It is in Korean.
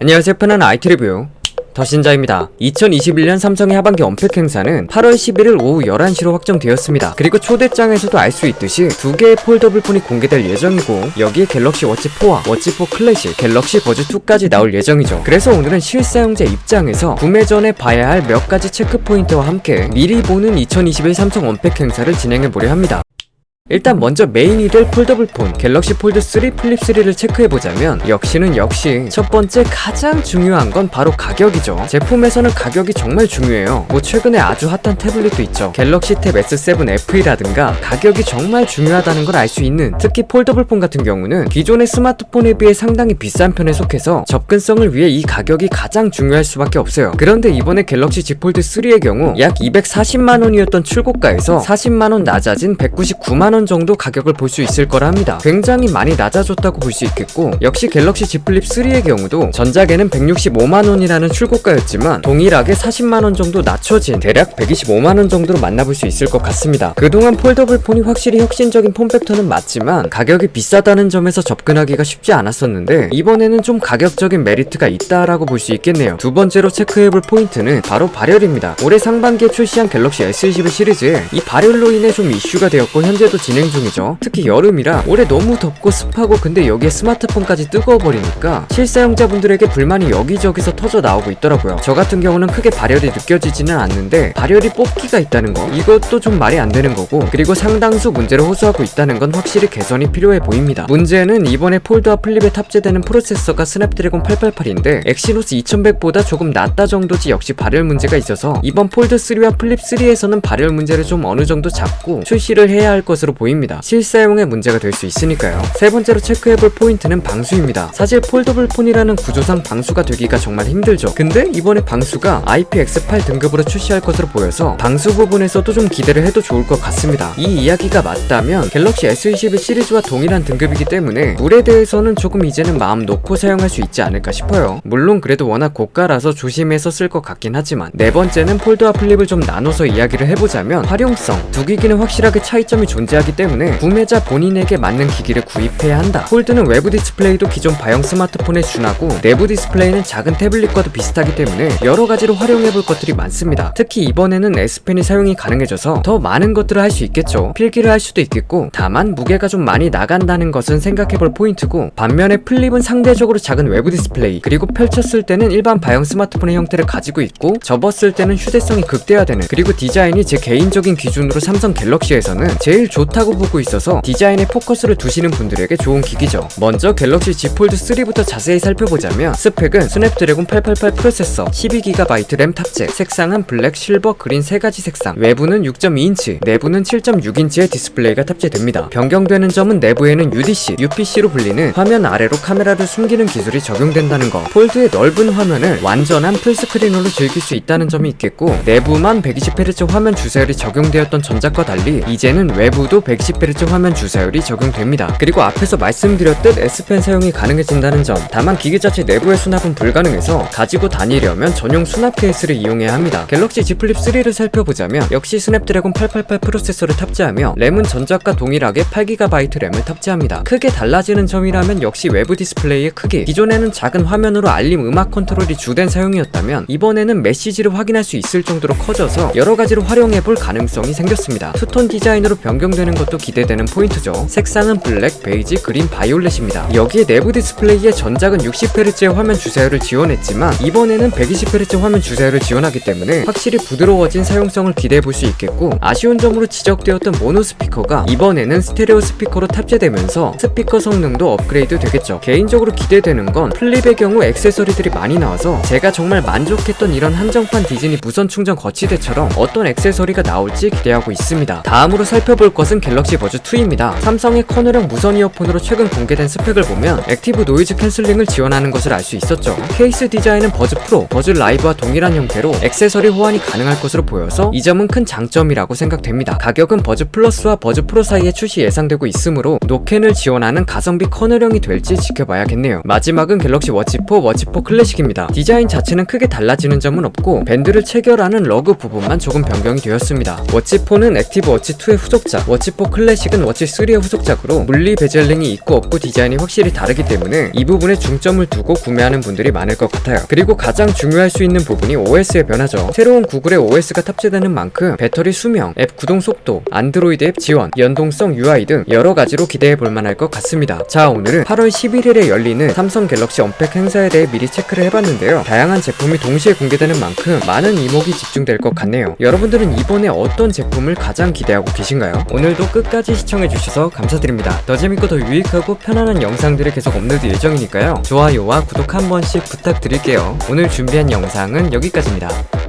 안녕하세요. 편안한 IT 리뷰 더신자입니다. 2021년 삼성의 하반기 언팩 행사는 8월 11일 오후 11시로 확정되었습니다. 그리고 초대장에서도 알 수 있듯이 두 개의 폴더블 폰이 공개될 예정이고, 여기에 갤럭시 워치 4와 워치 4 클래식, 갤럭시 버즈 2까지 나올 예정이죠. 그래서 오늘은 실사용자 입장에서 구매 전에 봐야 할 몇 가지 체크 포인트와 함께 미리 보는 2021 삼성 언팩 행사를 진행해보려 합니다. 일단 먼저 메인이 될 폴더블 폰 갤럭시 폴드 3 플립 3를 체크해보자면 역시 첫 번째 가장 중요한 건 바로 가격이죠. 제품에서는 가격이 정말 중요해요. 최근에 아주 핫한 태블릿도 있죠. 갤럭시 탭 S7 FE라든가 가격이 정말 중요하다는 걸 알 수 있는, 특히 폴더블 폰 같은 경우는 기존의 스마트폰에 비해 상당히 비싼 편에 속해서 접근성을 위해 이 가격이 가장 중요할 수밖에 없어요. 그런데 이번에 갤럭시 Z 폴드 3의 경우 약 240만원이었던 출고가에서 40만원 낮아진 199만원 정도 가격을 볼 수 있을 거라 합니다. 굉장히 많이 낮아졌다고 볼 수 있겠고, 역시 갤럭시 Z 플립 3의 경우도 전작에는 165만원이라는 출고가였지만 동일하게 40만원 정도 낮춰진 대략 125만원 정도로 만나볼 수 있을 것 같습니다. 그동안 폴더블 폰이 확실히 혁신적인 폼팩터는 맞지만 가격이 비싸다는 점에서 접근하기가 쉽지 않았었는데, 이번에는 좀 가격적인 메리트가 있다라고 볼 수 있겠네요. 두 번째로 체크해볼 포인트는 바로 발열입니다. 올해 상반기에 출시한 갤럭시 S21 시리즈에 이 발열로 인해 좀 이슈가 되었고 현재도 진행 중이죠. 특히 여름이라 올해 너무 덥고 습하고, 근데 여기에 스마트폰까지 뜨거워버리니까 실사용자분들에게 불만이 여기저기서 터져 나오고 있더라고요. 저 같은 경우는 크게 발열이 느껴지지는 않는데 발열이 뽑기가 있다는 거, 이것도 좀 말이 안 되는 거고, 그리고 상당수 문제를 호소하고 있다는 건 확실히 개선이 필요해 보입니다. 문제는 이번에 폴드와 플립에 탑재되는 프로세서가 스냅드래곤 888인데 엑시노스 2100보다 조금 낫다 정도지 역시 발열 문제가 있어서 이번 폴드 3와 플립 3에서는 발열 문제를 좀 어느 정도 잡고 출시를 해야 할 것으로 보입니다. 실사용에 문제가 될 수 있으니까요. 세 번째로 체크해볼 포인트는 방수입니다. 사실 폴더블 폰이라는 구조상 방수가 되기가 정말 힘들죠. 근데 이번에 방수가 IPX8 등급으로 출시할 것으로 보여서 방수 부분에서도 좀 기대를 해도 좋을 것 같습니다. 이 이야기가 맞다면 갤럭시 S21 시리즈와 동일한 등급이기 때문에 물에 대해서는 조금 이제는 마음 놓고 사용할 수 있지 않을까 싶어요. 물론 그래도 워낙 고가라서 조심해서 쓸 것 같긴 하지만, 네 번째는 폴드와 플립을 좀 나눠서 이야기를 해보자면 활용성, 두 기기는 확실하게 차이점이 존재하기 때문에 구매자 본인에게 맞는 기기를 구입해야 한다. 폴드는 외부 디스플레이도 기존 바형 스마트폰에 준하고 내부 디스플레이는 작은 태블릿과도 비슷하기 때문에 여러가지로 활용해볼 것들이 많습니다. 특히 이번에는 S펜이 사용이 가능해져서 더 많은 것들을 할 수 있겠죠. 필기를 할 수도 있겠고, 다만 무게가 좀 많이 나간다는 것은 생각해볼 포인트고, 반면에 플립은 상대적으로 작은 외부 디스플레이, 그리고 펼쳤을 때는 일반 바형 스마트폰의 형태를 가지고 있고 접었을 때는 휴대성이 극대화되는, 그리고 디자인이 제 개인적인 기준으로 삼성 갤럭시에서는 제일 좋다고 보고 있어서 디자인에 포커스를 두시는 분들에게 좋은 기기죠. 먼저 갤럭시 Z 폴드 3부터 자세히 살펴보자면 스펙은 스냅드래곤 888 프로세서, 12GB 램 탑재, 색상은 블랙, 실버, 그린 세 가지 색상, 외부는 6.2인치, 내부는 7.6인치의 디스플레이가 탑재됩니다. 변경되는 점은 내부에는 UPC로 불리는 화면 아래로 카메라를 숨기는 기술이 적용된다는 거, 폴드의 넓은 화면을 완전한 풀스크린으로 즐길 수 있다는 점이 있겠고, 내부만 120Hz 화면 주사율이 적용되었던 전작과 달리 이제는 외부도 110Hz 화면 주사율이 적용됩니다. 그리고 앞에서 말씀드렸듯 S펜 사용이 가능해진다는 점, 다만 기기 자체 내부의 수납은 불가능해서 가지고 다니려면 전용 수납 케이스를 이용해야 합니다. 갤럭시 Z 플립 3를 살펴보자면 역시 스냅드래곤 888 프로세서를 탑재하며 램은 전작과 동일하게 8GB 램을 탑재합니다. 크게 달라지는 점이라면 역시 외부 디스플레이의 크기, 기존에는 작은 화면으로 알림 음악 컨트롤이 주된 사용이었다면 이번에는 메시지를 확인할 수 있을 정도로 커져서 여러가지로 활용해볼 가능성이 생겼습니다. 투톤 디자인으로 변경되는 것도 기대되는 포인트죠. 색상은 블랙, 베이지, 그린, 바이올렛입니다. 여기에 내부 디스플레이의 전작은 60Hz의 화면 주사율을 지원했지만 이번에는 120Hz 화면 주사율을 지원하기 때문에 확실히 부드러워진 사용성을 기대해볼 수 있겠고, 아쉬운 점으로 지적되었던 모노 스피커가 이번에는 스테레오 스피커로 탑재되면서 스피커 성능도 업그레이드 되겠죠. 개인적으로 기대되는 건 플립의 경우 액세서리들이 많이 나와서 제가 정말 만족했던 이런 한정판 디즈니 무선 충전 거치대처럼 어떤 액세서리가 나올지 기대하고 있습니다. 다음으로 살펴볼 것은 갤럭시 버즈 2입니다. 삼성의 커널형 무선 이어폰으로 최근 공개된 스펙을 보면 액티브 노이즈 캔슬링을 지원하는 것을 알 수 있었죠. 케이스 디자인은 버즈 프로, 버즈 라이브와 동일한 형태로 액세서리 호환이 가능할 것으로 보여서 이 점은 큰 장점이라고 생각됩니다. 가격은 버즈 플러스와 버즈 프로 사이에 출시 예상되고 있으므로 노캔을 지원하는 가성비 커널형이 될지 지켜봐야겠네요. 마지막은 갤럭시 워치 4, 워치 4 클래식입니다. 디자인 자체는 크게 달라지는 점은 없고 밴드를 체결하는 러그 부분만 조금 변경이 되었습니다. 워치 4는 액티브 워치 2의 후속작, 워치 워치4 클래식은 워치3의 후속작으로 물리 베젤링이 있고 없고 디자인이 확실히 다르기 때문에 이 부분에 중점을 두고 구매하는 분들이 많을 것 같아요. 그리고 가장 중요할 수 있는 부분이 OS의 변화죠. 새로운 구글의 OS가 탑재되는 만큼 배터리 수명, 앱 구동 속도, 안드로이드 앱 지원, 연동성 UI 등 여러가지로 기대해 볼 만할 것 같습니다. 자, 오늘은 8월 11일에 열리는 삼성 갤럭시 언팩 행사에 대해 미리 체크를 해봤는데요. 다양한 제품이 동시에 공개되는 만큼 많은 이목이 집중될 것 같네요. 여러분들은 이번에 어떤 제품을 가장 기대하고 계신가요? 오늘도 끝까지 시청해주셔서 감사드립니다. 더 재밌고 더 유익하고 편안한 영상들을 계속 업로드 예정이니까요. 좋아요와 구독 한 번씩 부탁드릴게요. 오늘 준비한 영상은 여기까지입니다.